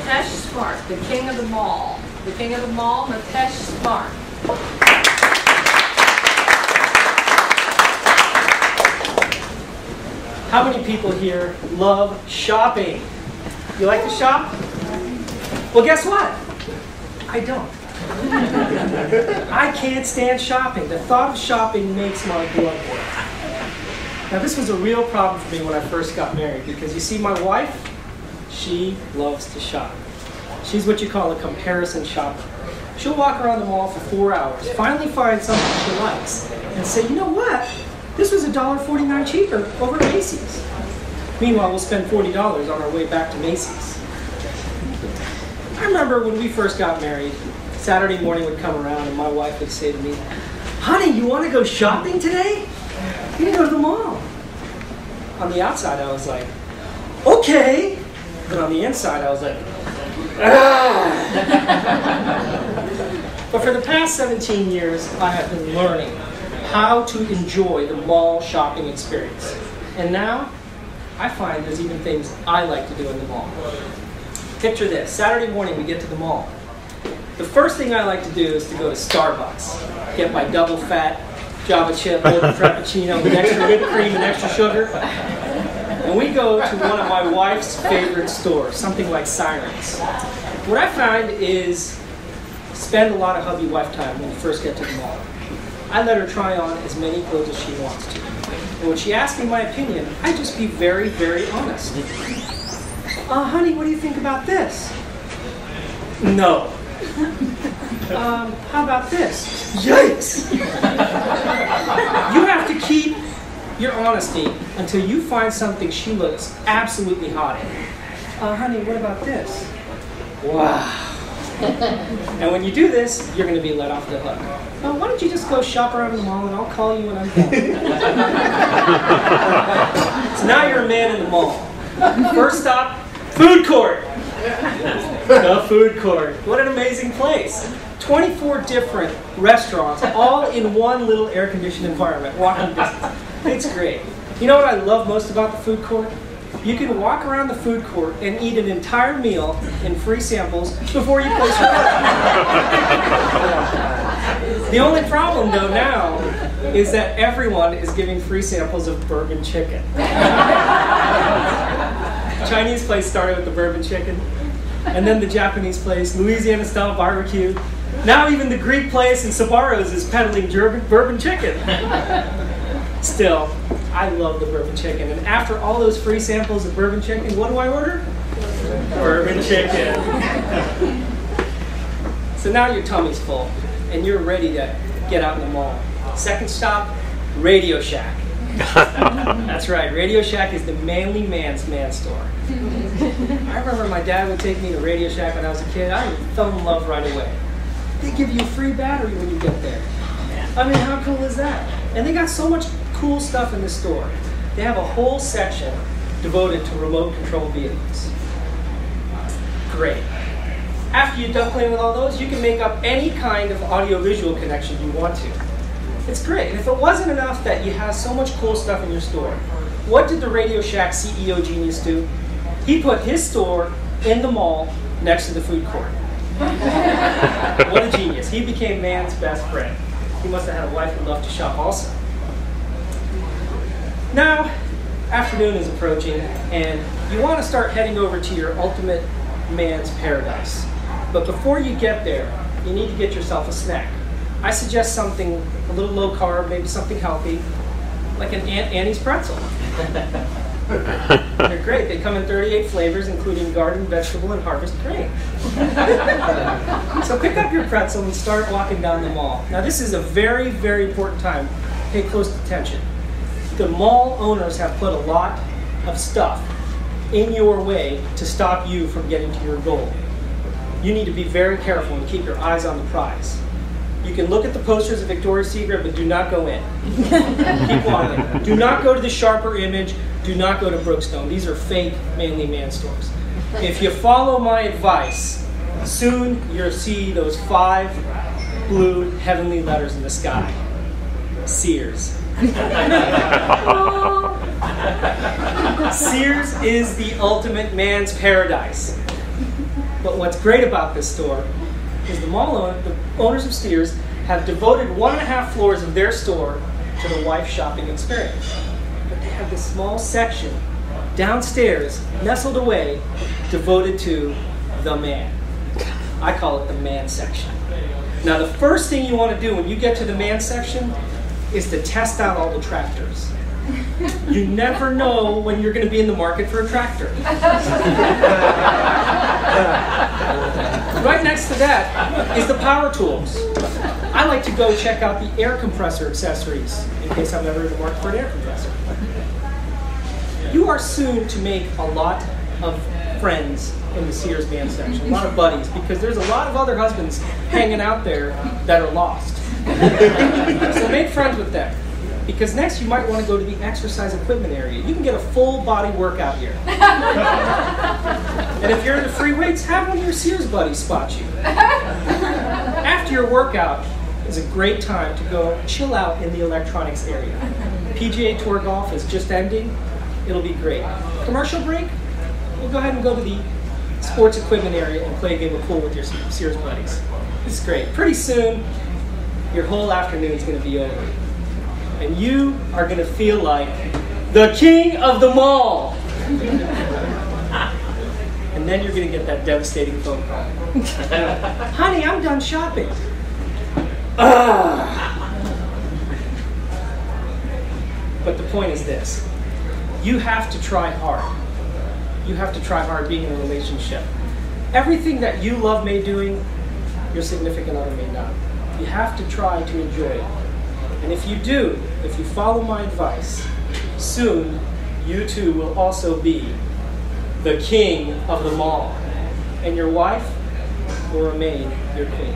Mitesh Smart, the king of the mall. The king of the mall, Mitesh Smart. How many people here love shopping? You like to shop? Well, guess what? I don't. I can't stand shopping. The thought of shopping makes my blood boil. Now, this was a real problem for me when I first got married because you see, my wife, she loves to shop. She's what you call a comparison shopper. She'll walk around the mall for 4 hours, finally find something she likes, and say, you know what? This was $1.49 cheaper over at Macy's. Meanwhile, we'll spend $40 on our way back to Macy's. I remember when we first got married, Saturday morning would come around and my wife would say to me, honey, you want to go shopping today? You can go to the mall. On the outside, I was like, okay. But on the inside, I was like, ah. But for the past 17 years, I have been learning how to enjoy the mall shopping experience. And now, I find there's even things I like to do in the mall. Picture this, Saturday morning we get to the mall. The first thing I like to do is to go to Starbucks, get my double fat Java chip with a Frappuccino with extra whipped cream and extra sugar. And we go to one of my wife's favorite stores, something like Sirens. What I find is spend a lot of hubby-wife time when you first get to the mall. I let her try on as many clothes as she wants to. And when she asks me my opinion, I just be very, very honest. Honey, what do you think about this? No. How about this? Yikes! You have to keep your honesty until you find something she looks absolutely hot in. Honey, what about this? Wow. And when you do this, you're going to be let off the hook. Why don't you just go shop around the mall and I'll call you when I'm done. So now you're a man in the mall. First stop, food court. The food court. What an amazing place. 24 different restaurants, all in one little air-conditioned environment, walking distance. It's great. You know what I love most about the food court? You can walk around the food court and eat an entire meal in free samples before you place your order. The only problem, though, now is that everyone is giving free samples of bourbon chicken. Chinese place started with the bourbon chicken, and then the Japanese place, Louisiana-style barbecue. Now even the Greek place in Sbarro's is peddling bourbon chicken. Still, I love the bourbon chicken, and after all those free samples of bourbon chicken, what do I order? Bourbon chicken. So now your tummy's full, and you're ready to get out in the mall. Second stop, Radio Shack. That's right, Radio Shack is the manly man's man store. I remember my dad would take me to Radio Shack when I was a kid. I fell in love right away. They give you a free battery when you get there. I mean, how cool is that? And they got so much cool stuff in the store. They have a whole section devoted to remote control vehicles. Great. After you're done playing with all those, you can make up any kind of audio-visual connection you want to. It's great. And if it wasn't enough that you have so much cool stuff in your store, what did the Radio Shack CEO genius do? He put his store in the mall next to the food court. What a genius. He became man's best friend. He must have had a wife who loved to shop also. Now, afternoon is approaching, and you want to start heading over to your ultimate man's paradise. But before you get there, you need to get yourself a snack. I suggest something a little low carb, maybe something healthy, like an Aunt Annie's pretzel. They're great. They come in 38 flavors, including garden, vegetable, and harvest grain. So pick up your pretzel and start walking down the mall. Now this is a very, very important time. Pay close attention. The mall owners have put a lot of stuff in your way to stop you from getting to your goal. You need to be very careful and keep your eyes on the prize. You can look at the posters of Victoria's Secret, but do not go in. Keep walking. Do not go to the Sharper Image. Do not go to Brookstone. These are fake manly man stores. If you follow my advice, soon you'll see those 5 blue heavenly letters in the sky. Sears. Sears is the ultimate man's paradise. But what's great about this store is the owners of Steers have devoted 1.5 floors of their store to the wife shopping experience. But they have this small section downstairs, nestled away, devoted to the man. I call it the man section. Now the first thing you want to do when you get to the man section is to test out all the tractors. You never know when you're going to be in the market for a tractor. Right next to that is the power tools. I like to go check out the air compressor accessories in case I'm ever in the market for an air compressor. You are soon to make a lot of friends in the Sears man section, a lot of buddies, because there's a lot of other husbands hanging out there that are lost. So make friends with them. Because next you might want to go to the exercise equipment area. You can get a full body workout here. And if you're into free weights, have one of your Sears buddies spot you. After your workout is a great time to go chill out in the electronics area. PGA Tour golf is just ending. It'll be great. Commercial break, we'll go ahead and go to the sports equipment area and play a game of pool with your Sears buddies. This is great. Pretty soon, your whole afternoon is going to be over. And you are going to feel like the king of the mall. And then you're going to get that devastating phone call. Honey, I'm done shopping. But the point is this. You have to try hard. You have to try hard being in a relationship. Everything that you love May doing, your significant other may not. You have to try to enjoy it. And if you do, if you follow my advice, soon you too will also be the king of the mall. And your wife will remain your queen.